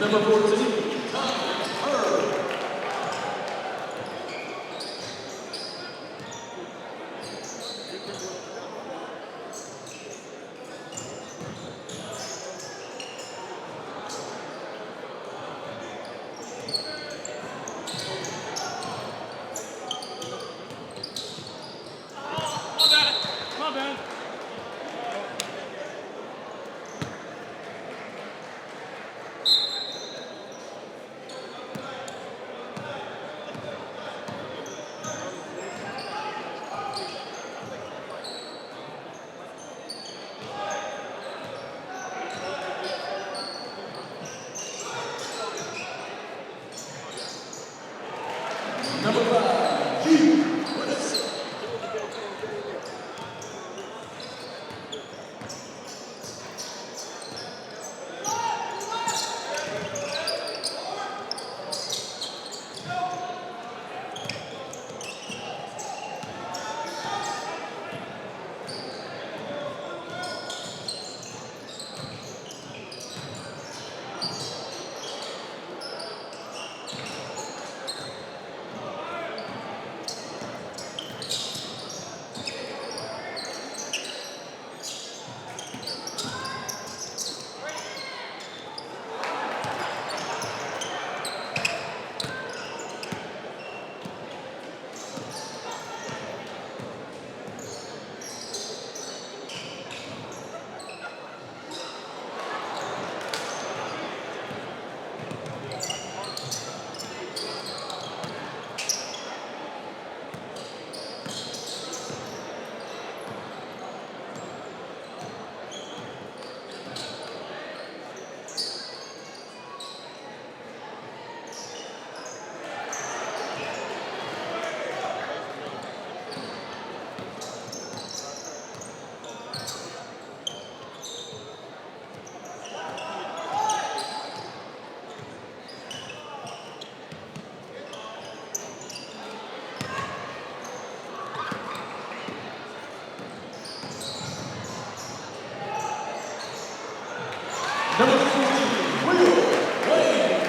Number 14, Tom Herb. Number 5, G. Number 14, Will Wayne.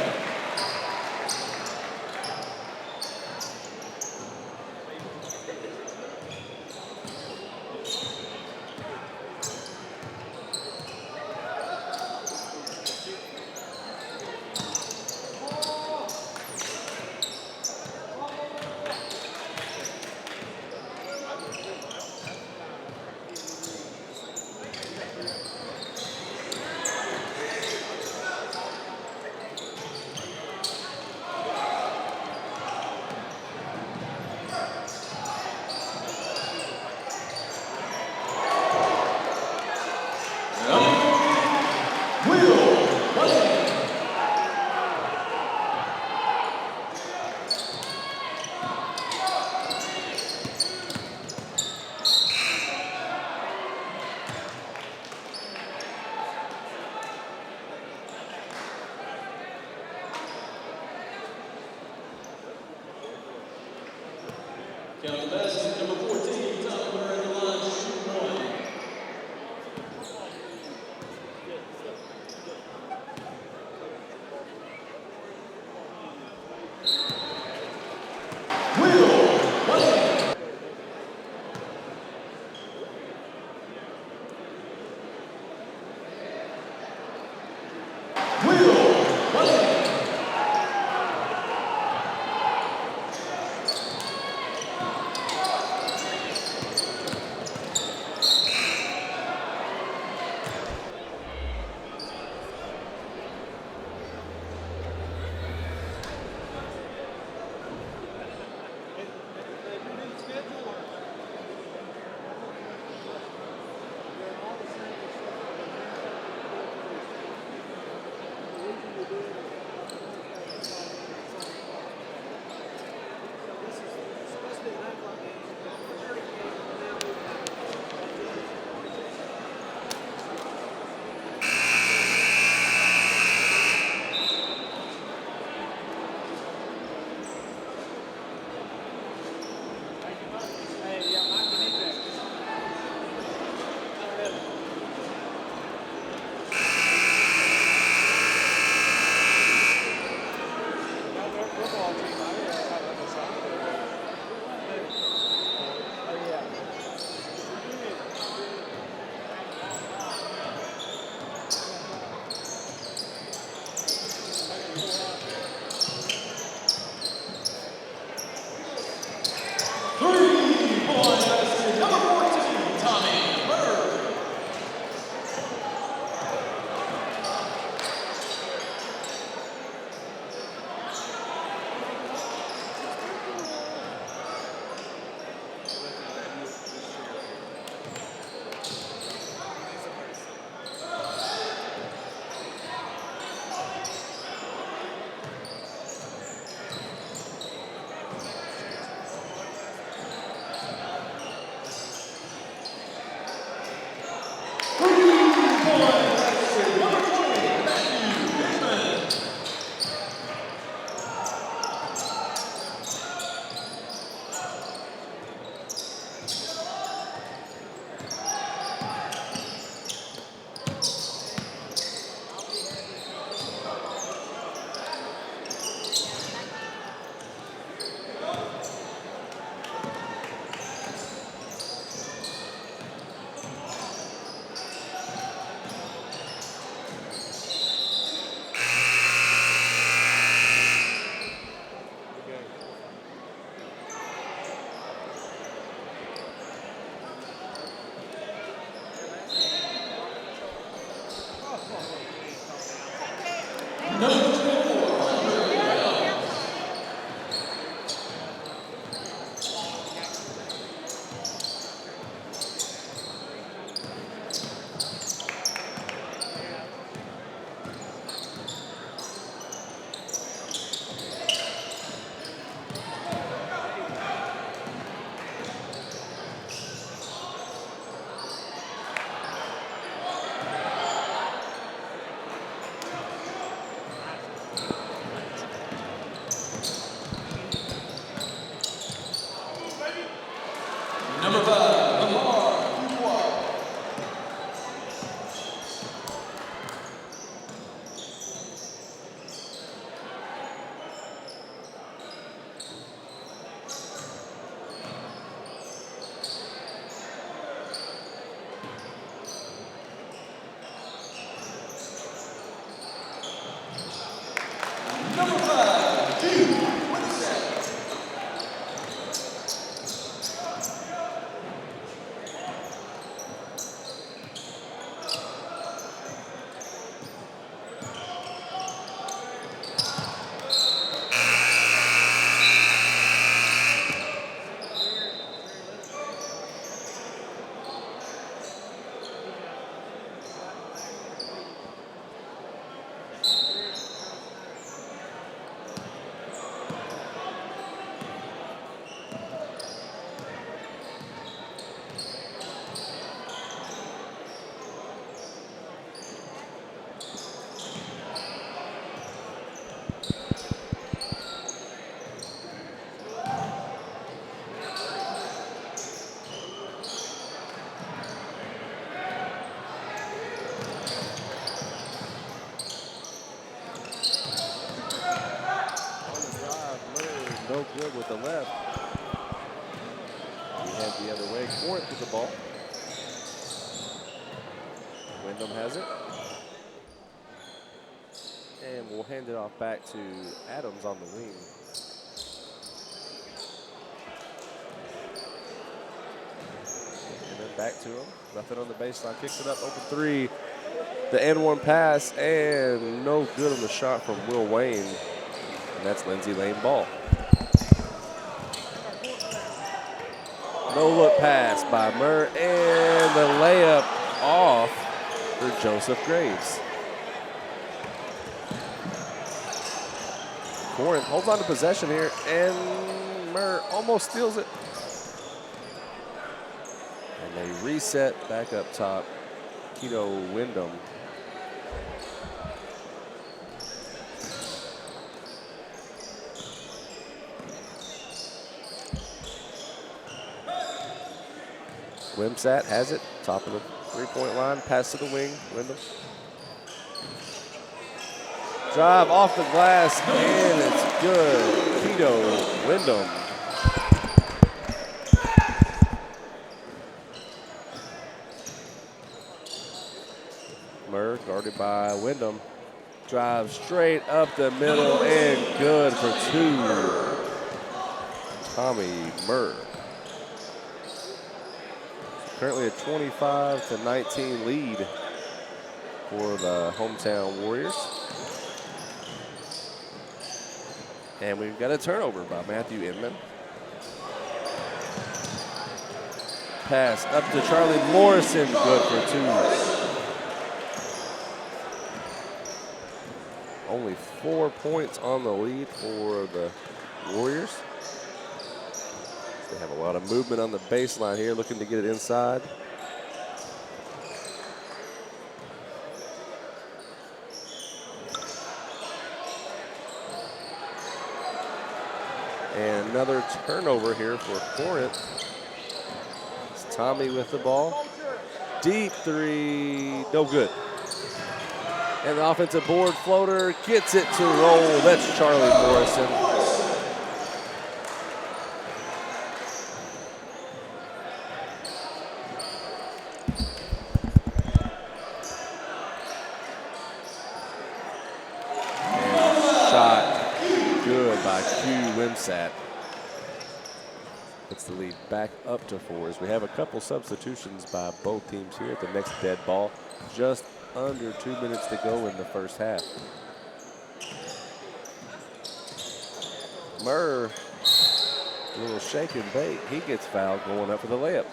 Count the basket, number 14, top corner at the line, shoot one. with the left. He head the other way. Corinth with the ball. Wyndham has it. And we'll hand it off back to Adams on the wing. And then back to him. Nothing on the baseline. Kicks it up, open three. The N1 pass, and no good on the shot from Will Wayne. And that's Lindsay Lane ball. No look pass by Murr, and the layup off for Joseph Graves. Corinth holds on to possession here, and Murr almost steals it. And they reset back up top. Keto Wyndham. Wimsat has it, top of the three-point line, pass to the wing, Wyndham. Drive off the glass, and it's good. Keto Wyndham. Murr guarded by Wyndham. Drive straight up the middle and good for two. Tommy Murr. Currently a 25-19 lead for the hometown Warriors. And we've got a turnover by Matthew Inman. Pass up to Charlie Morrison, good for two. Only 4 points on the lead for the Warriors. They have a lot of movement on the baseline here, looking to get it inside. And another turnover here for Corinth. It's Tommy with the ball. Deep three, no good. And the offensive board floater gets it to roll. That's Charlie Morrison. Wimsat puts the lead back up to 4 as we have a couple substitutions by both teams here at the next dead ball. Just under 2 minutes to go in the first half. Murr, a little shake and bake. He gets fouled going up for the layup.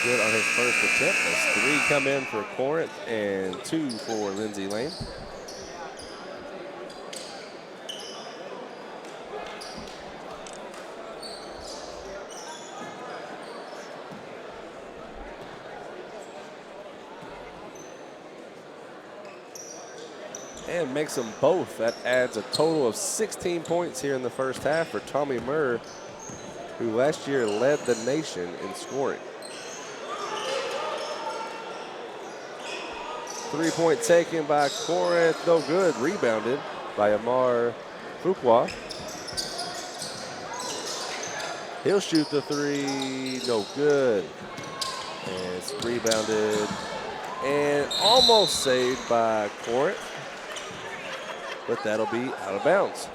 Good on his first attempt. That's 3 come in for Corinth and 2 for Lindsay Lane. And makes them both. That adds a total of 16 points here in the first half for Tommy Murr, who last year led the nation in scoring. 3-point taken by Corinth, no good. Rebounded by Amar Fuqua. He'll shoot the 3, no good. And it's rebounded and almost saved by Corinth, but that'll be out of bounds.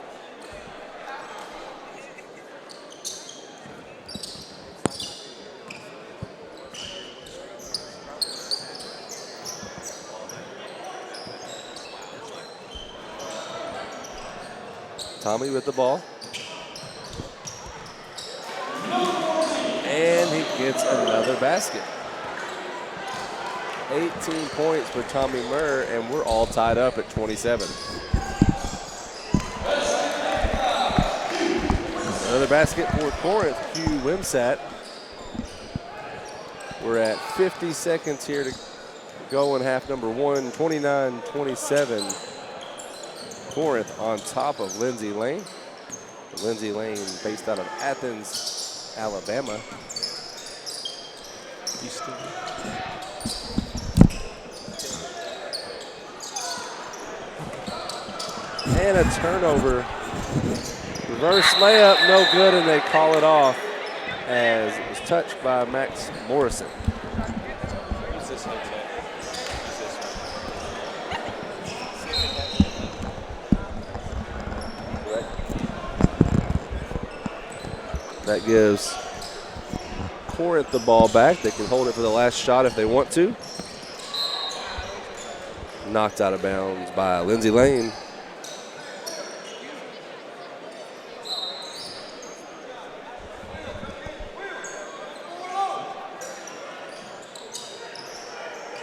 Tommy with the ball. And he gets another basket. 18 points for Tommy Murr, and we're all tied up at 27. Another basket for Corinth, Hugh Wimsat. We're at 50 seconds here to go in half number 1, 29-27. Corinth on top of Lindsay Lane. Lindsay Lane based out of Athens, Alabama. And a turnover. Reverse layup, no good, and they call it off as it was touched by Max Morrison. Use this hotel. Use this one. That gives Corinth the ball back. They can hold it for the last shot if they want to. Knocked out of bounds by Lindsay Lane.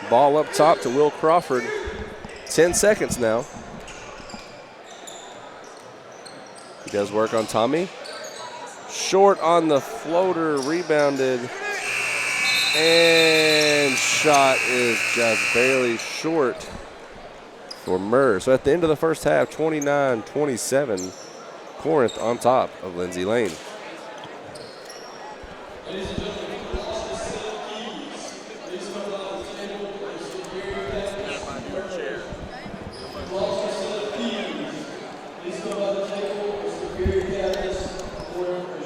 Ball up top to Will Crawford. 10 seconds now. He does work on Tommy. Short on the floater, rebounded. And shot is just barely short for Murr. So at the end of the first half, 29-27, Corinth on top of Lindsay Lane. Ladies and gentlemen, we've lost the set of keys. Please come out of the table for superior captains. We've lost the set of keys. Please come out of the table for superior captains for information.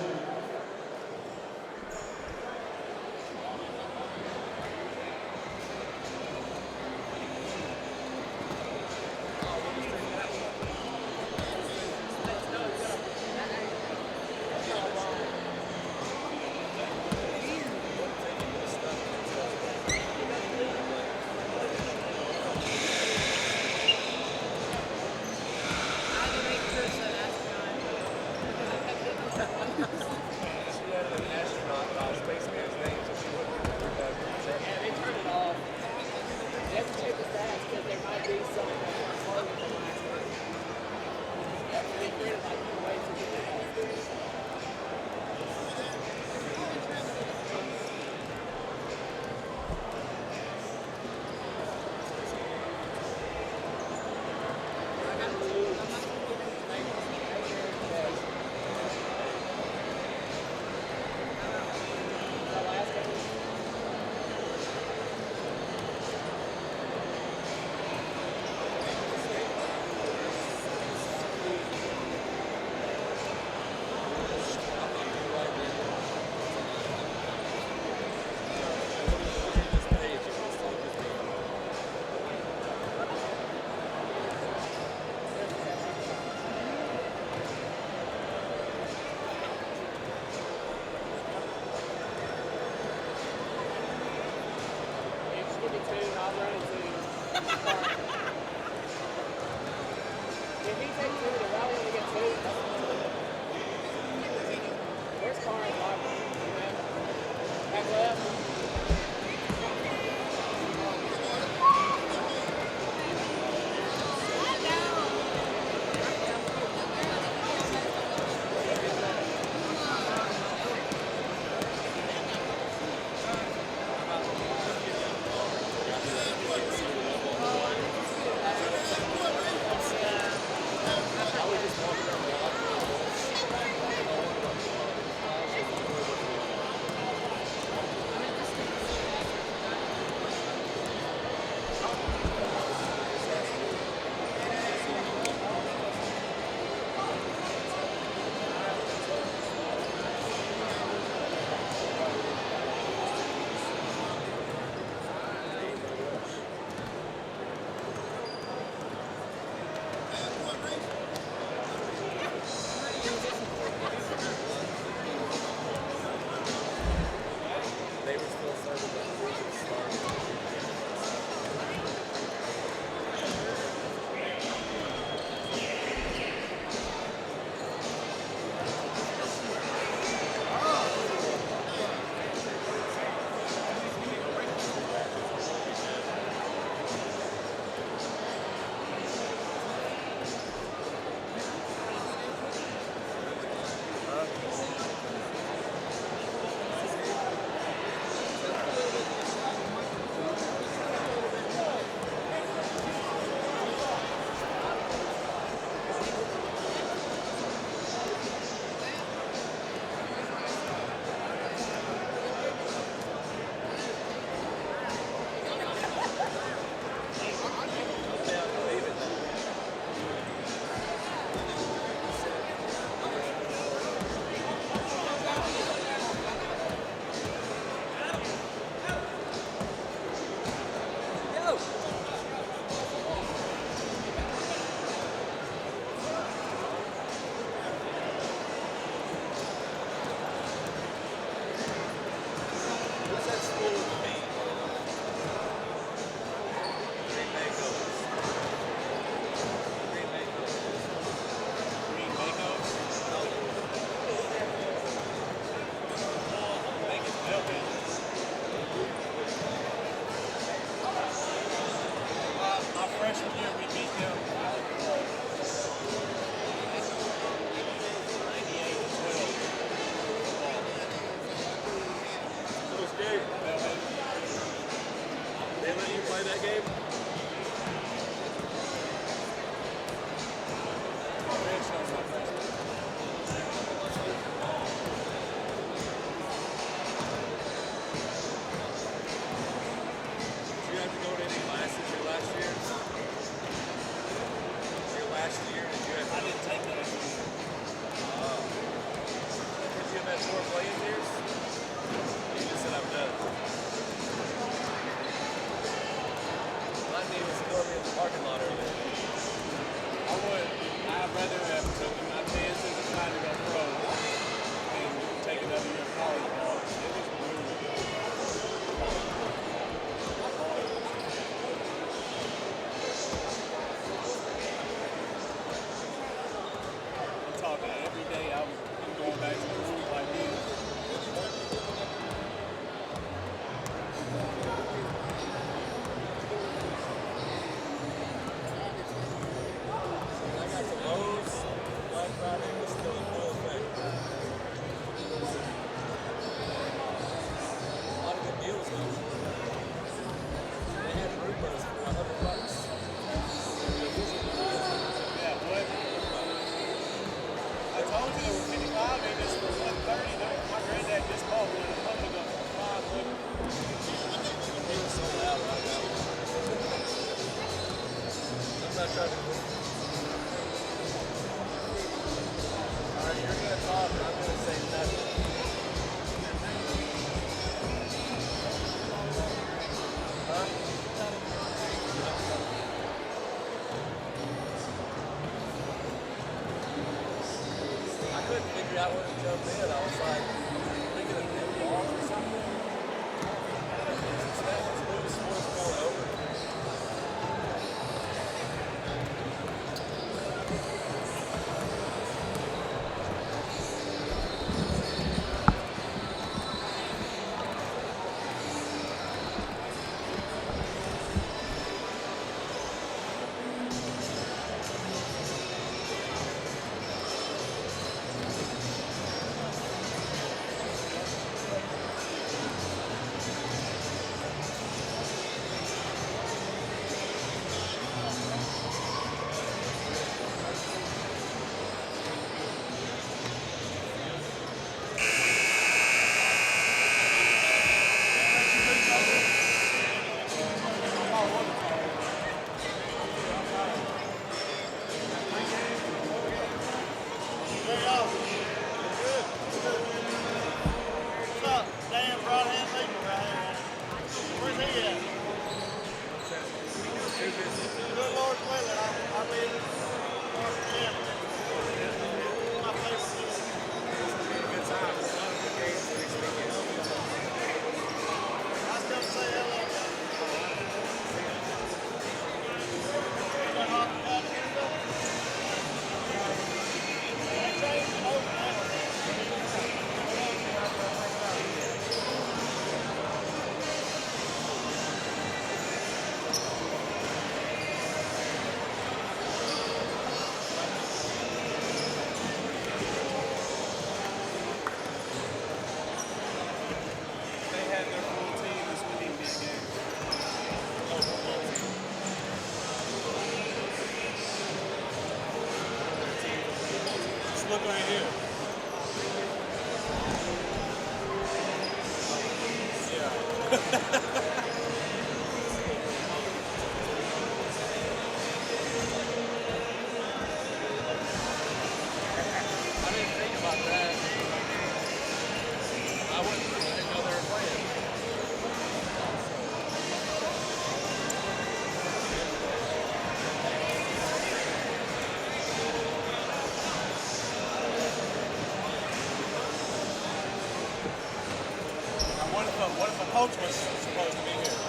coach was supposed to be here.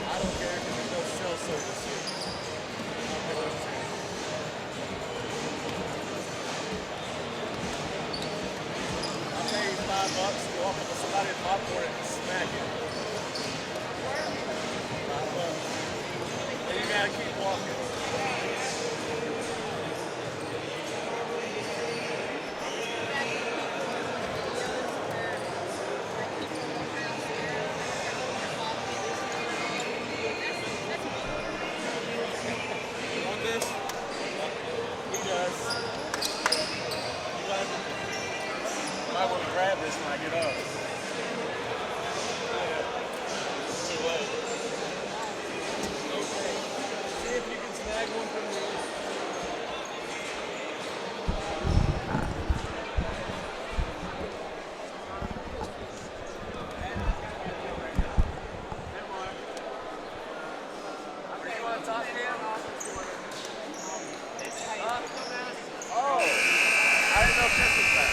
I don't care because there's no cell service here. I'll pay you $5 to walk up to somebody and popcorn and smack it. gotta keep walking. Want this? He does. You might want to grab this when I get up. Too late. See if you can snag one from me. Oh, I didn't know Chris was back.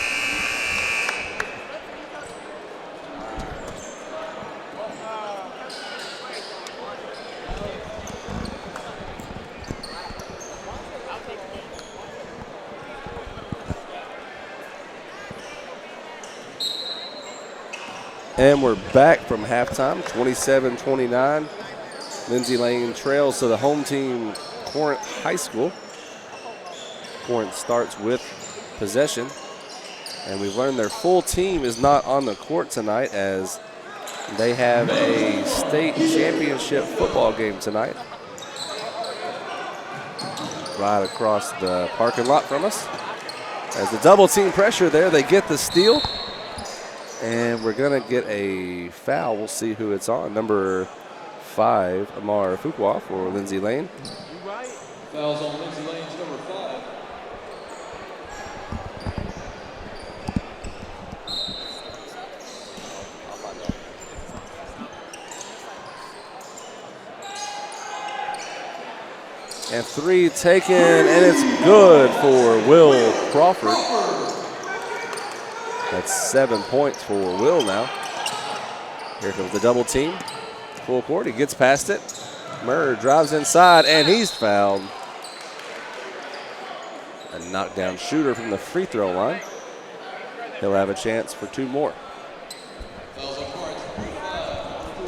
And we're back from halftime, 27-29. Lindsay Lane trails to the home team, Corinth High School. Corinth starts with possession. And we've learned their full team is not on the court tonight as they have a state championship football game tonight. Right across the parking lot from us. As the double team pressure there, they get the steal. And we're going to get a foul. We'll see who it's on. Number 5, Amar Fuqua for Lindsay Lane. You right? Fouls on Lindsay Lane's number 5. And 3 taken, and it's good for Will Crawford. That's 7 points for Will now. Here comes the double team. Full court, he gets past it. Murr drives inside, and he's fouled. A knockdown shooter from the free throw line. He'll have a chance for 2 more. Fouls on Corinth, number 5.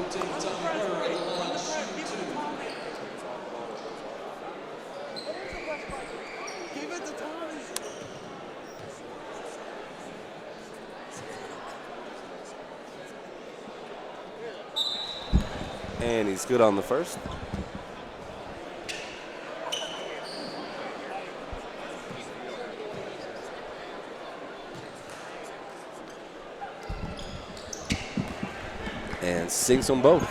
14, Tommy Murray at the line, shooting 2. Give it to Thomas. And he's good on the first. And sinks them both.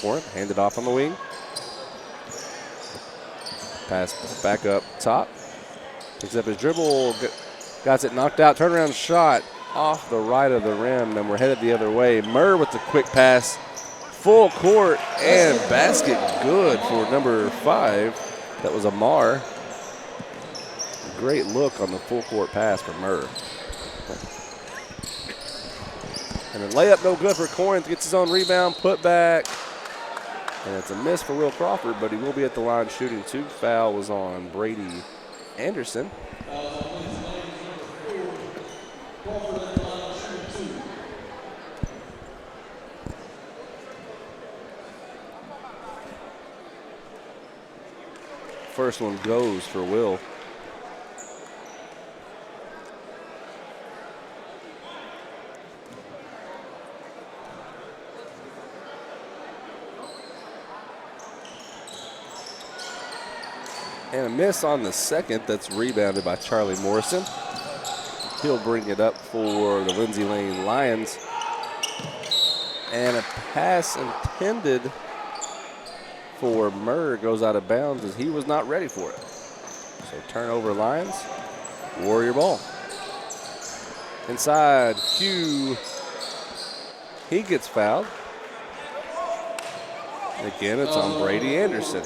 Corinth handed off on the wing. Pass back up top. Picks up his dribble. Got it knocked out. Turnaround shot off the right of the rim. And we're headed the other way. Murr with the quick pass. Full court and basket good for number 5. That was Amar. Great look on the full court pass for Murr. And the layup no good for Corinth. Gets his own rebound, put back. And it's a miss for Will Crawford, but he will be at the line shooting 2. Foul was on Brady Anderson. First one goes for Will. And a miss on the second. That's rebounded by Charlie Morrison. He'll bring it up for the Lindsay Lane Lions. And a pass intended for Murr goes out of bounds as he was not ready for it. So turnover Lions. Warrior ball. Inside, Q. He gets fouled. Again, it's on Brady Anderson.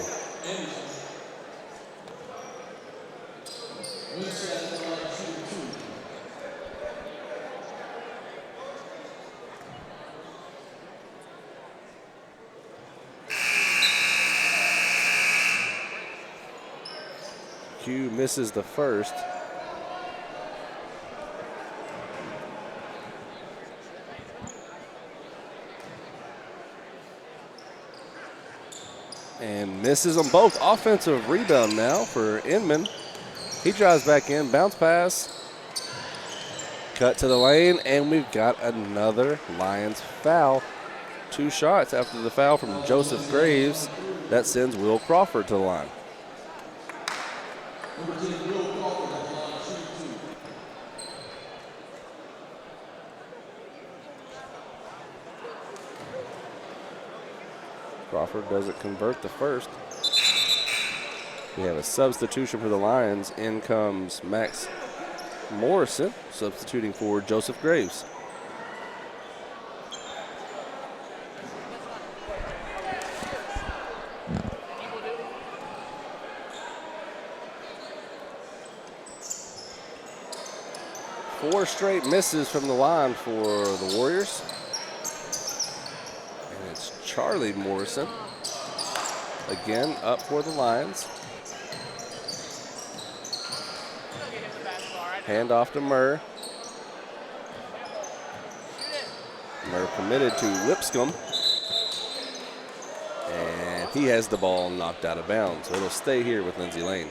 Q misses the first. and misses them both. Offensive rebound now for Inman. He drives back in, bounce pass, cut to the lane, and we've got another Lions foul. 2 shots after the foul from Joseph Graves. That sends Will Crawford to the line. Crawford doesn't convert the first. We have a substitution for the Lions. In comes Max Morrison, substituting for Joseph Graves. Four straight misses from the line for the Warriors. And it's Charlie Morrison again up for the Lions. Hand off to Murr. Murr committed to Lipscomb. And he has the ball knocked out of bounds. So it'll stay here with Lindsay Lane.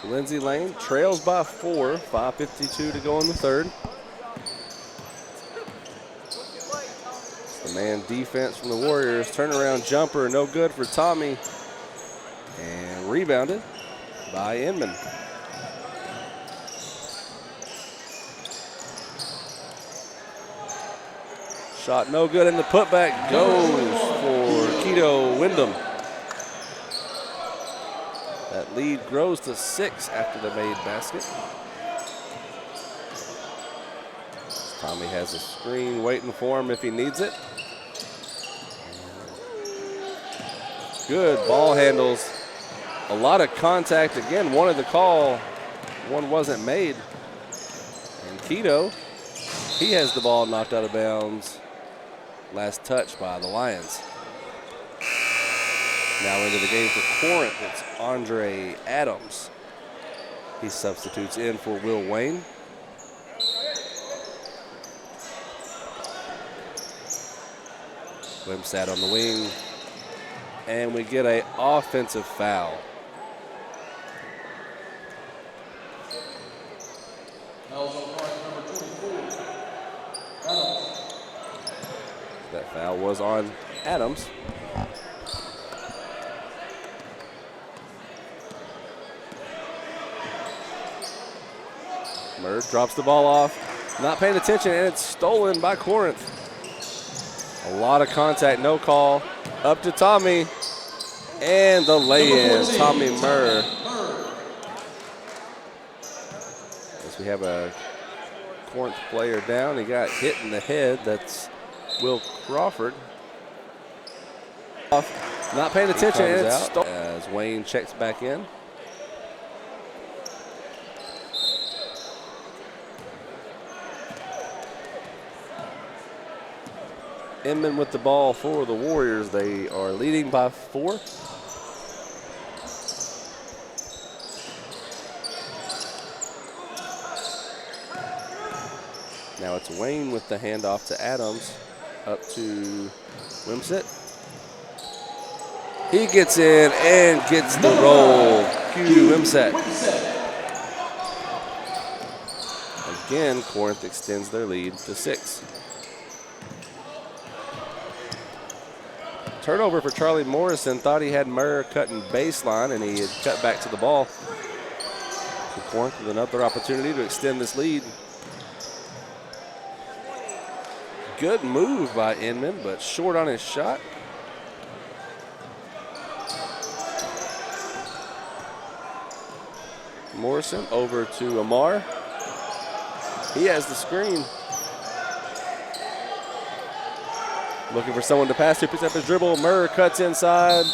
Lindsay Lane trails by 4, 5:52 to go in the third. The man defense from the Warriors. Turnaround jumper, no good for Tommy. And rebounded by Inman. Shot no good, and the putback goes for Keto Wyndham. That lead grows to 6 after the made basket. Tommy has a screen waiting for him if he needs it. Good ball handles. A lot of contact. Again, wanted the call. One wasn't made. And Keto, he has the ball knocked out of bounds. Last touch by the Lions. Now into the game for Corinth, it's Andre Adams. He substitutes in for Will Wayne. Wimsatt on the wing. And we get an offensive foul. That foul was on Adams. Murr drops the ball off, not paying attention, and it's stolen by Corinth. A lot of contact, no call. Up to Tommy, and the lay-in, Tommy Murr. As we have a Corinth player down, he got hit in the head. That's Will Crawford. Not paying attention, and it's stolen. As Wayne checks back in. Inman with the ball for the Warriors. They are leading by 4. Now it's Wayne with the handoff to Adams. Up to Wimsatt. He gets in and gets the roll. Q Wimsatt. Again, Corinth extends their lead to 6. Turnover for Charlie Morrison. Thought he had Murr cutting baseline, and he had cut back to the ball. So Corinth with another opportunity to extend this lead. Good move by Inman, but short on his shot. Morrison over to Amar. He has the screen. Looking for someone to pass to, picks up his dribble. Murr cuts inside.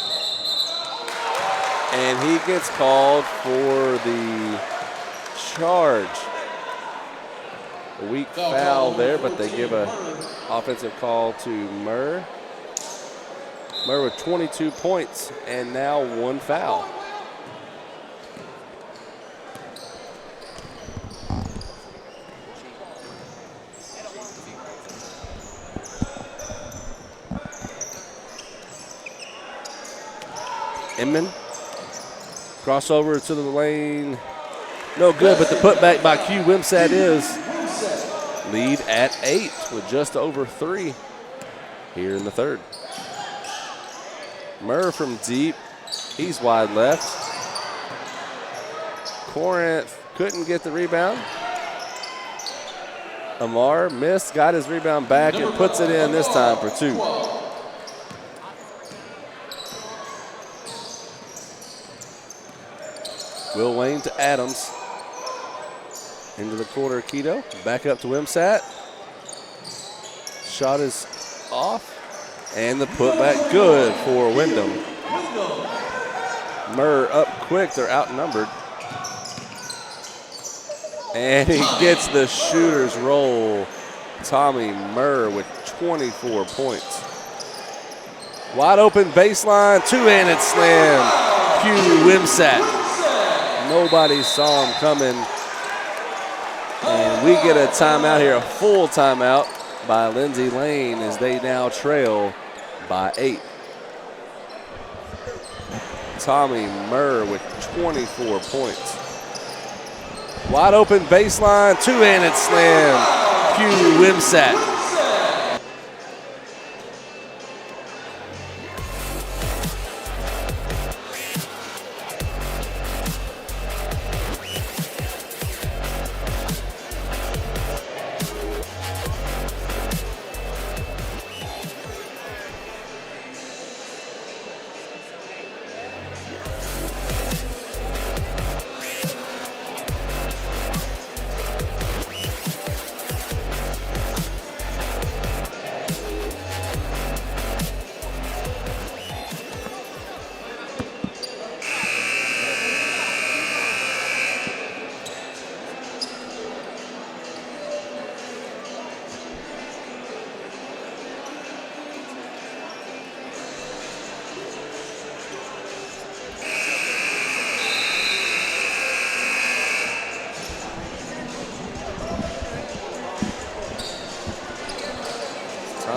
And he gets called for the charge. A weak foul there, but they give an offensive call to Murr. Murr with 22 points and now 1 foul. Inman. Crossover to the lane. No good, but the putback by Q Wimsat is. Lead at 8 with just over 3 here in the third. Murr from deep. He's wide left. Corinth couldn't get the rebound. Amar missed, got his rebound back, and puts it in this time for 2. Will Wayne to Adams. Into the corner, Keto. Back up to Wimsat. Shot is off. And the putback good for Wyndham. Murr up quick, they're outnumbered. And he gets the shooter's roll. Tommy Murr with 24 points. Wide open baseline, two-handed slam. Q Wimsat. Nobody saw him coming. And we get a timeout here, a full timeout by Lindsay Lane as they now trail by 8. Tommy Murr with 24 points. Wide open baseline, two-handed slam. Q Wimsat.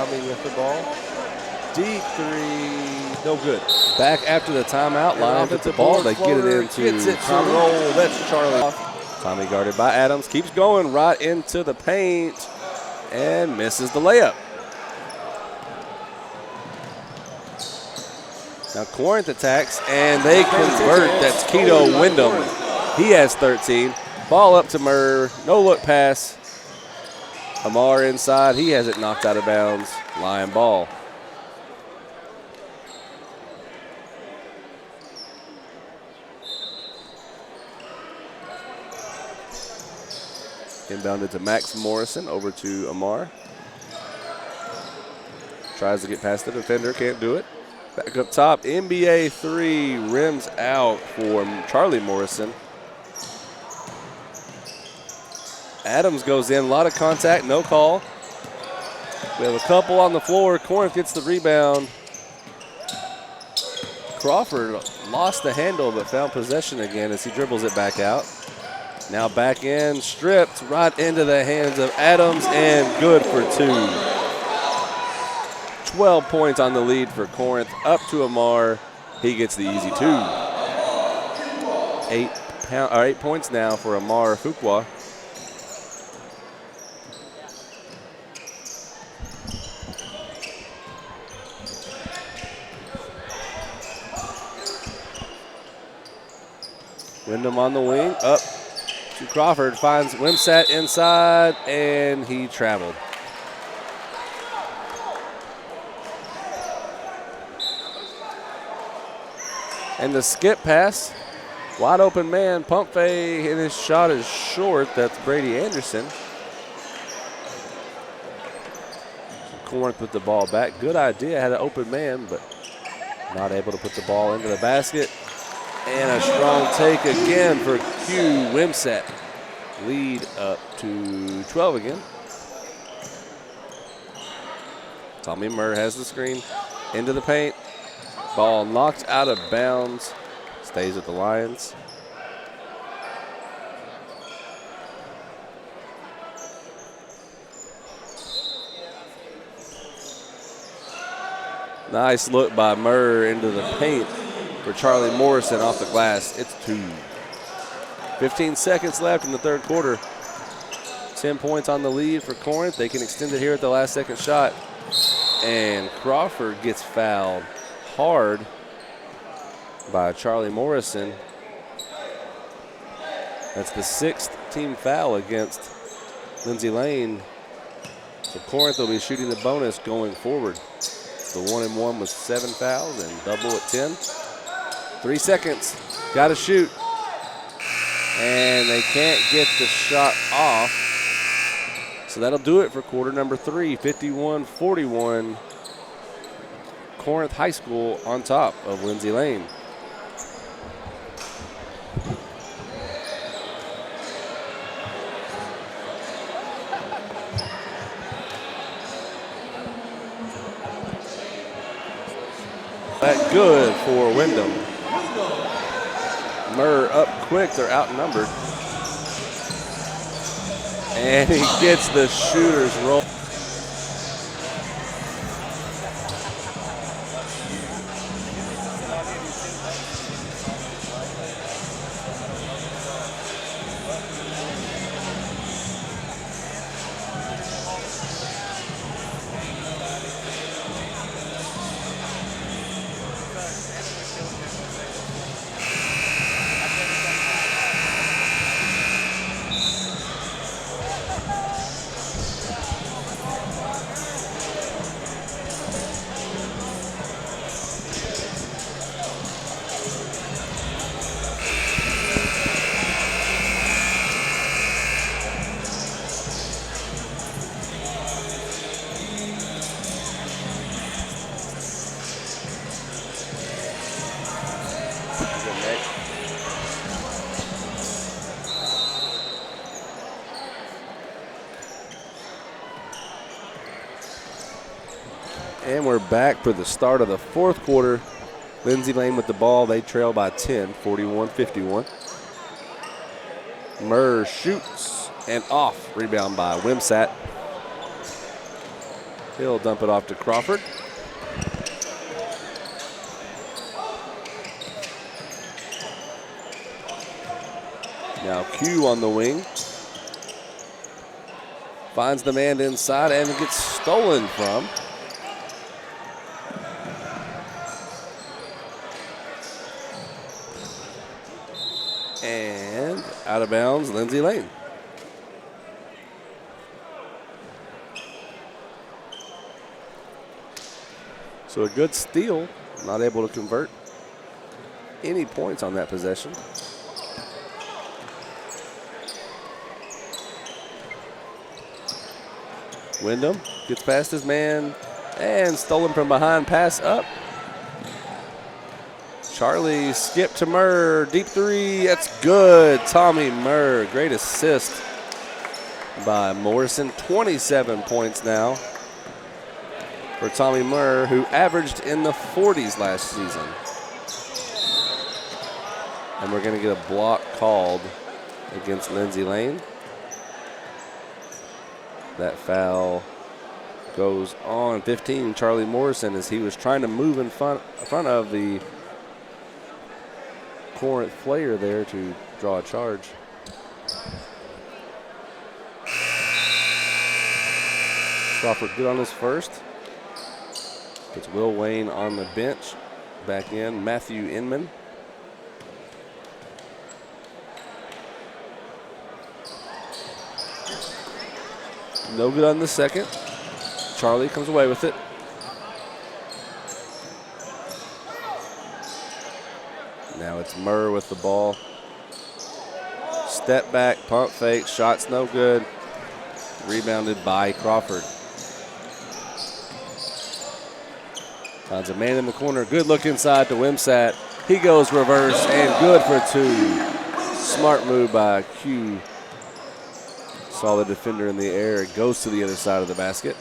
With the ball. Deep three, no good. Back after the timeout, Lions with the ball. They get it into Tommy. Roll. That's Charlie. Tommy guarded by Adams. Keeps going right into the paint and misses the layup. Now Corinth attacks and they convert. That's Keto Wyndham. He has 13. Ball up to Murr. No look pass. Amar inside, he has it knocked out of bounds. Lion ball. Inbounded to Max Morrison, over to Amar. Tries to get past the defender, can't do it. Back up top, NBA 3, rims out for Charlie Morrison. Adams goes in, a lot of contact, no call. We have a couple on the floor. Corinth gets the rebound. Crawford lost the handle but found possession again as he dribbles it back out. Now back in, stripped right into the hands of Adams and good for 2. 12 points on the lead for Corinth. Up to Amar. He gets the easy 2. 8 points now for Amar Fuqua. Wyndham on the wing, up to Crawford, finds Wimsat inside, and he traveled. And the skip pass, wide open man, pump fake, and his shot is short. That's Brady Anderson. Corinth with the ball back. Good idea, had an open man, but not able to put the ball into the basket. And a strong take again for Q Wimsat. Lead up to 12 again. Tommy Murr has the screen. Into the paint. Ball knocked out of bounds. Stays with the Lions. Nice look by Murr into the paint. for Charlie Morrison off the glass. It's 2. 15 seconds left in the third quarter. 10 points on the lead for Corinth. They can extend it here at the last second shot. And Crawford gets fouled hard by Charlie Morrison. That's the 6th team foul against Lindsay Lane. So Corinth will be shooting the bonus going forward. The 1-and-1 with 7 fouls and double at 10. 3 seconds, gotta shoot. And they can't get the shot off. So that'll do it for quarter number 3, 51-41. Corinth High School on top of Lindsay Lane. That good for Wyndham. Murr up quick, they're outnumbered. And he gets the shooter's roll. And we're back for the start of the fourth quarter. Lindsay Lane with the ball. They trail by 10, 41-51. Murr shoots and off. Rebound by Wimsatt. He'll dump it off to Crawford. Now Q on the wing. Finds the man inside and gets stolen from. And out of bounds, Lindsay Lane. So a good steal, not able to convert any points on that possession. Wyndham gets past his man and stolen from behind, pass up. Charlie skip to Murr, deep three, that's good. Tommy Murr, great assist by Morrison. 27 points now for Tommy Murr, who averaged in the 40s last season. And we're gonna get a block called against Lindsay Lane. That foul goes on 15, Charlie Morrison, as he was trying to move in front of the Corinth player there to draw a charge. Crawford good on his first. Puts Will Wayne on the bench. Back in, Matthew Inman. No good on the second. Charlie comes away with it. Now it's Murr with the ball. Step back, pump fake, shots no good. Rebounded by Crawford. Finds a man in the corner. Good look inside to Wimsatt. He goes reverse and good for two. Smart move by Q. Saw the defender in the air. It goes to the other side of the basket.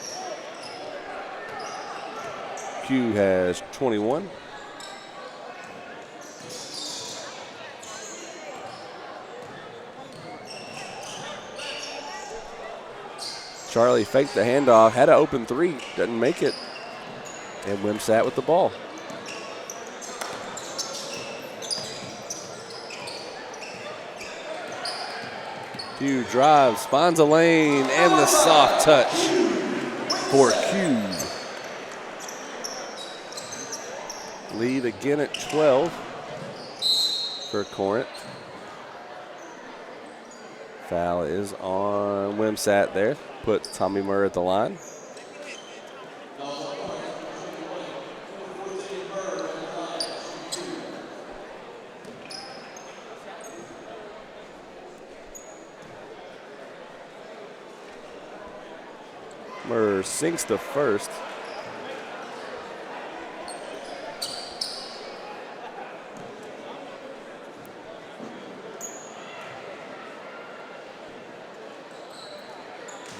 Q has 21. Charlie faked the handoff, had an open three, doesn't make it. And Wimsatt with the ball. Q drives, finds a lane, and the soft touch for Q. Lead again at 12 for Corinth. Foul is on Wimsatt there. Put Tommy Murr at the line. Murr sinks to first.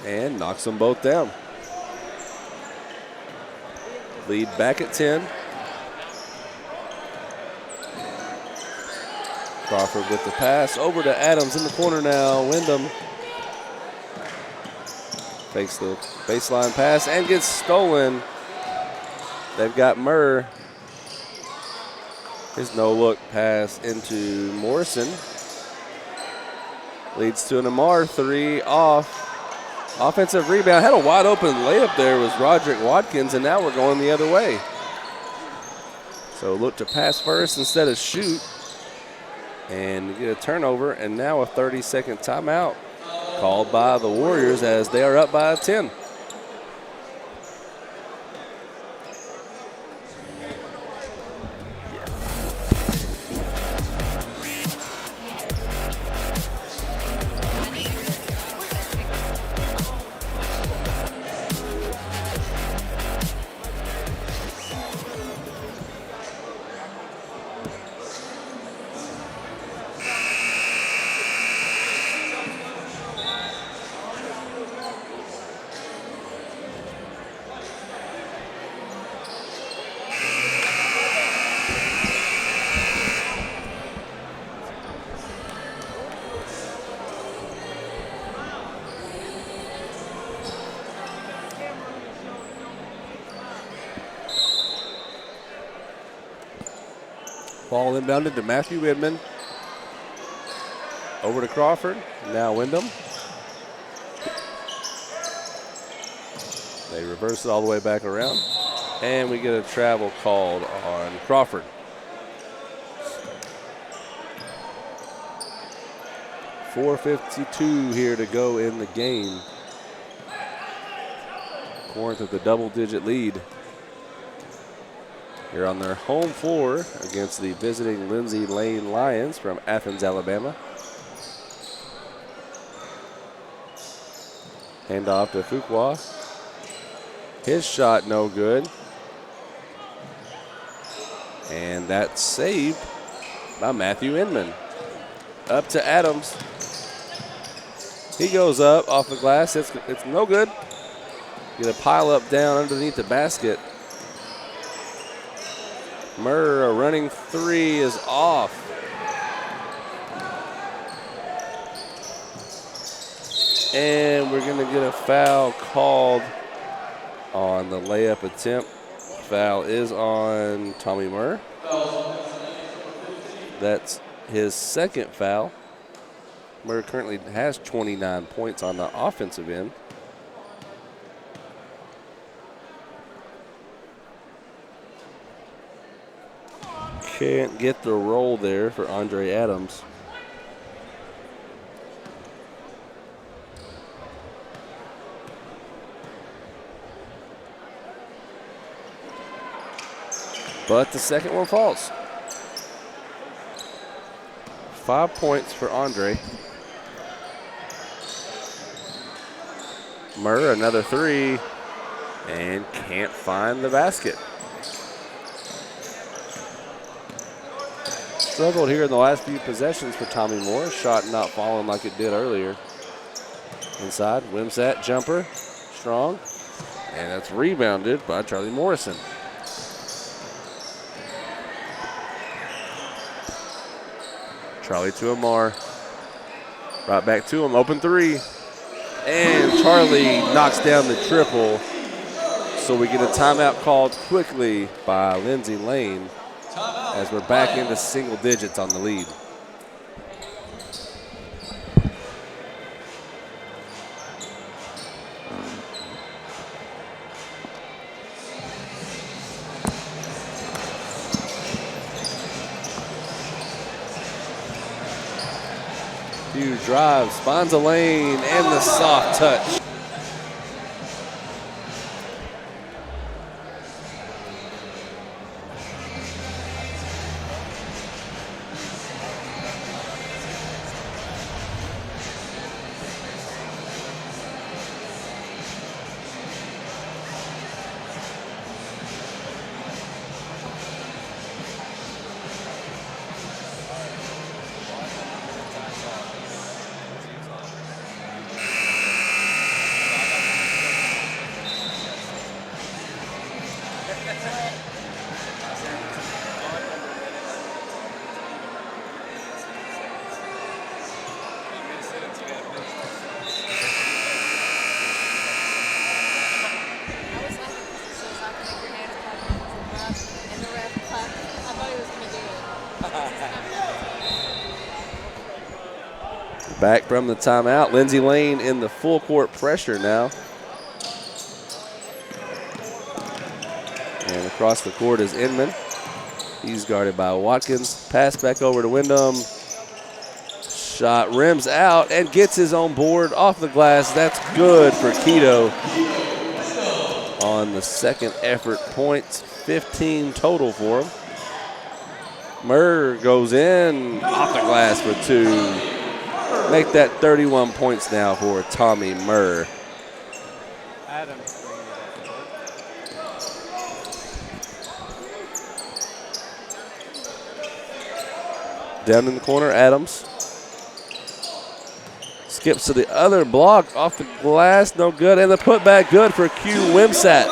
And knocks them both down. Lead back at 10. Crawford with the pass. Over to Adams in the corner now. Wyndham fakes the baseline pass and gets stolen. They've got Murr. His no-look pass into Morrison. Leads to an Amar three off. Offensive rebound. Had a wide open layup there was Roderick Watkins, and now we're going the other way. So look to pass first instead of shoot. And get a turnover, and now a 30-second timeout called by the Warriors as they are up by 10. Ball inbounded to Matthew Widman. Over to Crawford. Now Wyndham. They reverse it all the way back around. And we get a travel called on Crawford. .452 here to go in the game. Corinth with a double-digit lead. Here on their home floor against the visiting Lindsay Lane Lions from Athens, Alabama. Hand off to Fuqua. His shot no good. And that's saved by Matthew Inman. Up to Adams. He goes up off the glass. It's no good. Get a pile up down underneath the basket. Murr, a running three is off. And we're going to get a foul called on the layup attempt. Foul is on Tommy Murr. That's his second foul. Murr currently has 29 points on the offensive end. Can't get the roll there for Andre Adams. But the second one falls. 5 points for Andre. Murr, another three, and can't find the basket. Struggled here in the last few possessions for Tommy Moore. Shot not falling like it did earlier. Inside, Wimsatt jumper, strong, and that's rebounded by Charlie Morrison. Charlie to Amar. Right back to him, open three. And Charlie knocks down the triple. So we get a timeout called quickly by Lindsay Lane as we're back into single digits on the lead. Few drives, finds a lane, and the soft touch. Back from the timeout, Lindsay Lane in the full court pressure now. And across the court is Inman. He's guarded by Watkins. Pass back over to Wyndham. Shot rims out and gets his own board off the glass. That's good for Keto on the second effort points. 15 total for him. Murr goes in off the glass for 2. Make that 31 points now for Tommy Murr. Down in the corner, Adams. Skips to the other block, off the glass, no good. And the putback good for Q Wimsat.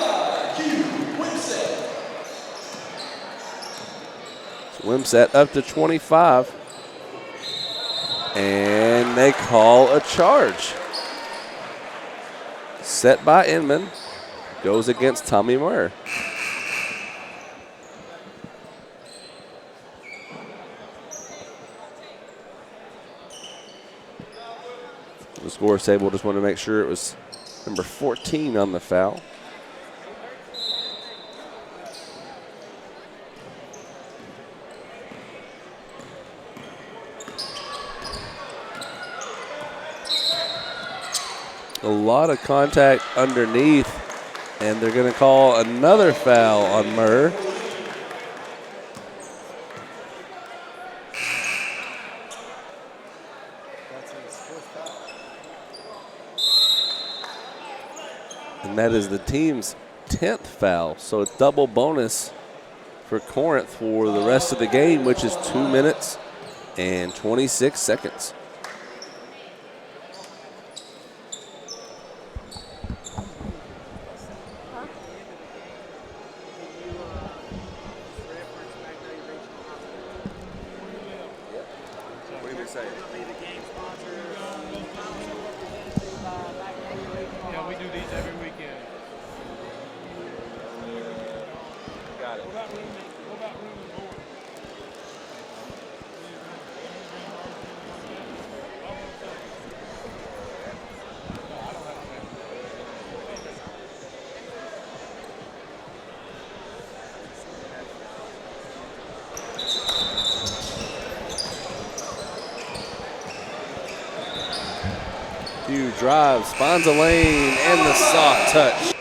So Wimsat up to 25. And they call a charge. Set by Inman. Goes against Tommy Murr. The scores table just wanted to make sure it was number 14 on the foul. A lot of contact underneath, and they're going to call another foul on Murr. And that is the team's 10th foul, so a double bonus for Corinth for the rest of the game, which is 2 minutes and 26 seconds. Drives, finds a lane, and the soft touch.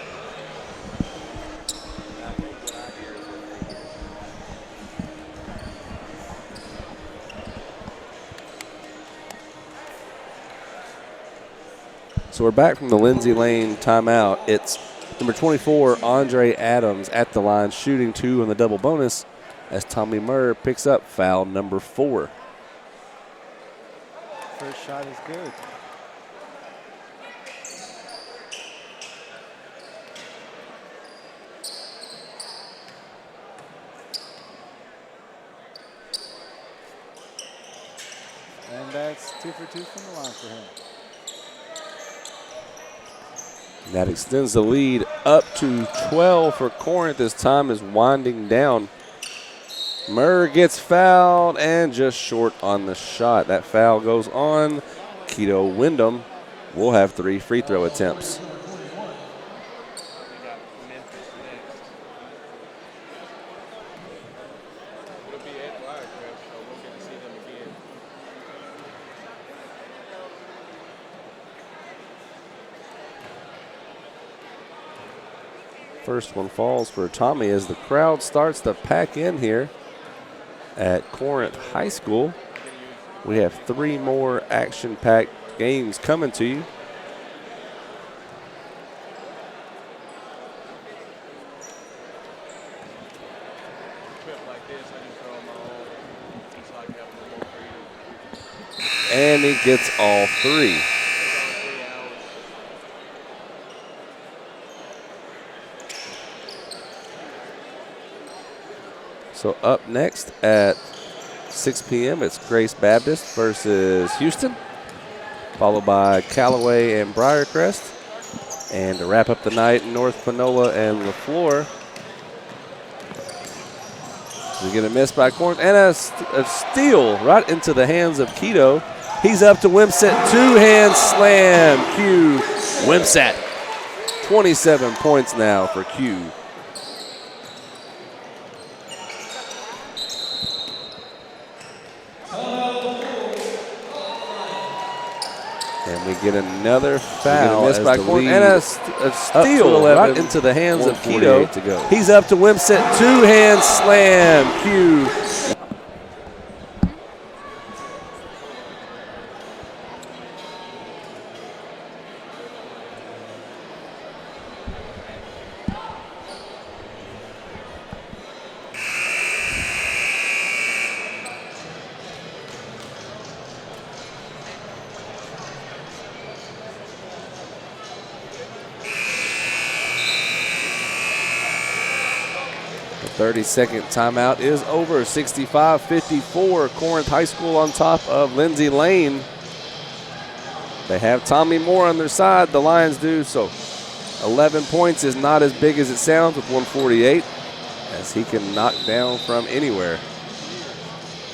So we're back from the Lindsay Lane timeout. It's number 24, Andre Adams, at the line, shooting 2 on the double bonus as Tommy Murr picks up foul number 4. First shot is good. And that's 2 for 2 from the line for him. And that extends the lead up to 12 for Corinth as time is winding down. Murr gets fouled and just short on the shot. That foul goes on. Keto Wyndham will have 3 free throw attempts. First one falls for Tommy as the crowd starts to pack in here at Corinth High School. We have 3 more action-packed games coming to you. And he gets all 3. So up next at 6 p.m., it's Grace Baptist versus Houston, followed by Callaway and Briarcrest. And to wrap up the night, North Panola and LaFleur. We get a miss by Corinth and a steal right into the hands of Keto. He's up to Wimsatt, 2-hand slam. Q Wimsatt, 27 points now for Q. And we get another foul. Missed by Corinth and a steal right into the hands of Keto. To go. He's up to Wimsatt, 2-hand slam. Q. The 30-second timeout is over. 65-54. Corinth High School on top of Lindsay Lane. They have Tommy Moore on their side. The Lions do. So 11 points is not as big as it sounds with 148, as he can knock down from anywhere.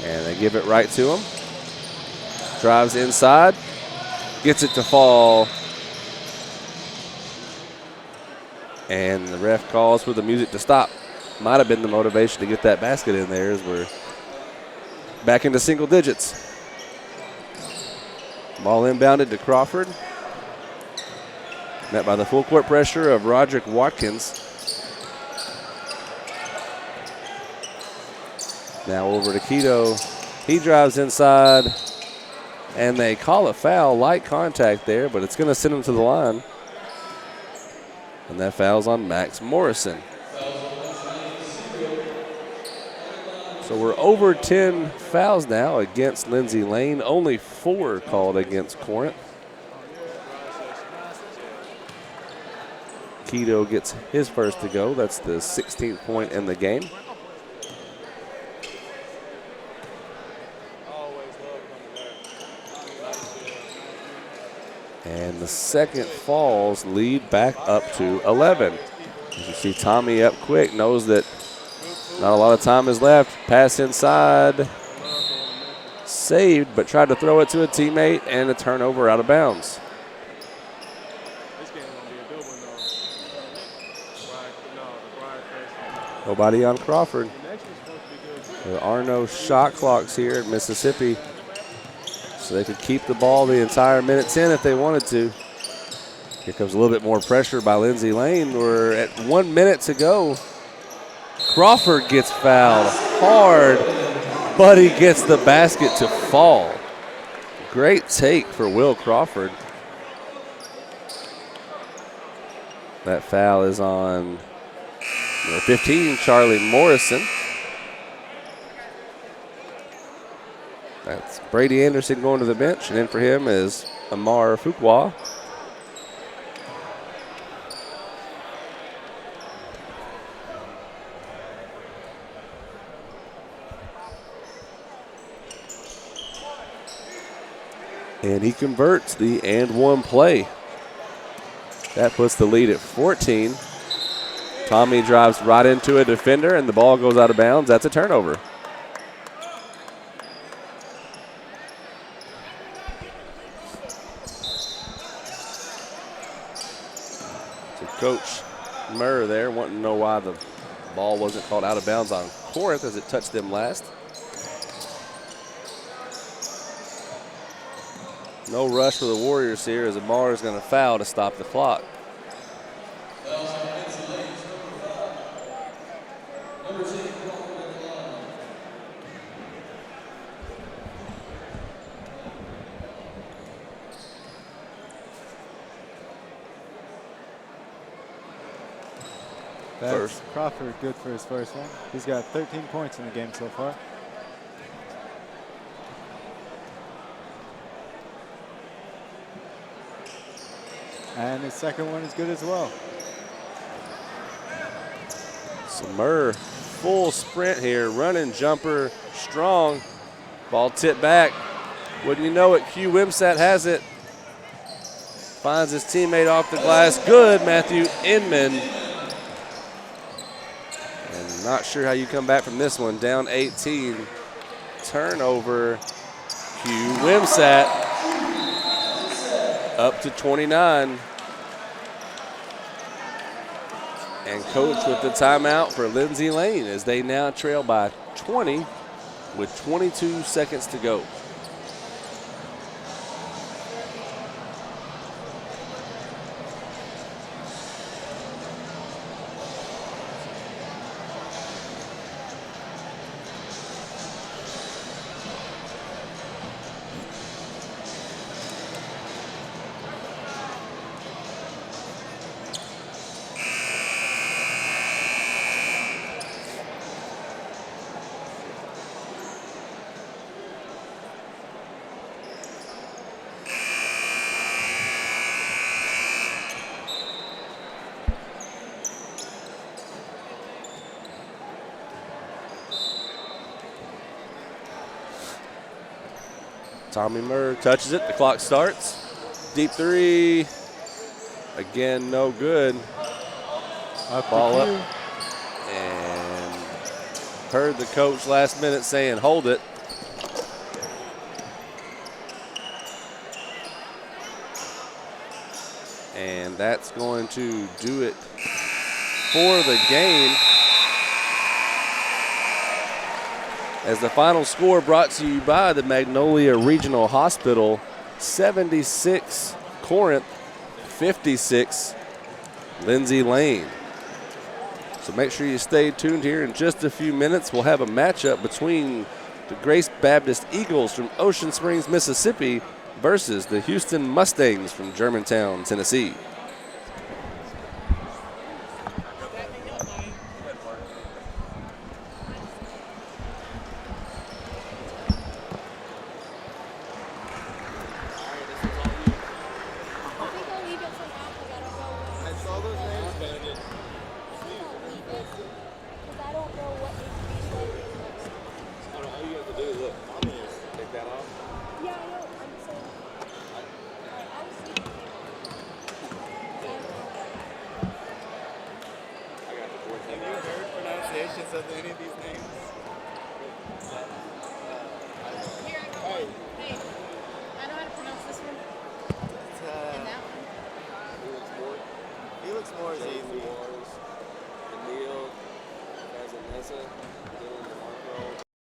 And they give it right to him. Drives inside. Gets it to fall. And the ref calls for the music to stop. Might have been the motivation to get that basket in there, as we're back into single digits. Ball inbounded to Crawford. Met by the full court pressure of Roderick Watkins. Now over to Keto. He drives inside, and they call a foul, light contact there, but it's going to send him to the line. And that foul's on Max Morrison. So we're over 10 fouls now against Lindsay Lane. Only 4 called against Corinth. Keto gets his first to go. That's the 16th point in the game. And the second falls, lead back up to 11. As you see Tommy up quick, knows that not a lot of time is left. Pass inside. Saved, but tried to throw it to a teammate, and a turnover out of bounds. Nobody on Crawford. There are no shot clocks here at Mississippi, so they could keep the ball the entire minute 10 if they wanted to. Here comes a little bit more pressure by Lindsay Lane. We're at 1 minute to go. Crawford gets fouled hard, but he gets the basket to fall. Great take for Will Crawford. That foul is on number 15, Charlie Morrison. That's Brady Anderson going to the bench, and in for him is Amar Fuqua. And he converts the and-one play. That puts the lead at 14. Tommy drives right into a defender, and the ball goes out of bounds. That's a turnover. So Coach Murr there wanting to know why the ball wasn't called out of bounds on Corinth as it touched them last. No rush for the Warriors here, as Amar is going to foul to stop the clock. Number 6, Crawford at the line. That's First. Crawford good for his first one. He's got 13 points in the game so far. And his second one is good as well. So Murr, full sprint here, running jumper, strong. Ball tipped back. Wouldn't you know it, Q Wimsat has it. Finds his teammate off the glass. Good, Matthew Inman. And not sure how you come back from this one. Down 18. Turnover. Q Wimsat up to 29. And coach with the timeout for Lindsay Lane as they now trail by 20 with 22 seconds to go. Tommy Murr touches it. The clock starts. Deep three. Again, no good. Ball up. And heard the coach last minute saying, hold it. And that's going to do it for the game. As the final score brought to you by the Magnolia Regional Hospital, 76 Corinth, 56 Lindsay Lane. So make sure you stay tuned here. In just a few minutes, we'll have a matchup between the Grace Baptist Eagles from Ocean Springs, Mississippi versus the Houston Mustangs from Germantown, Tennessee. Of any of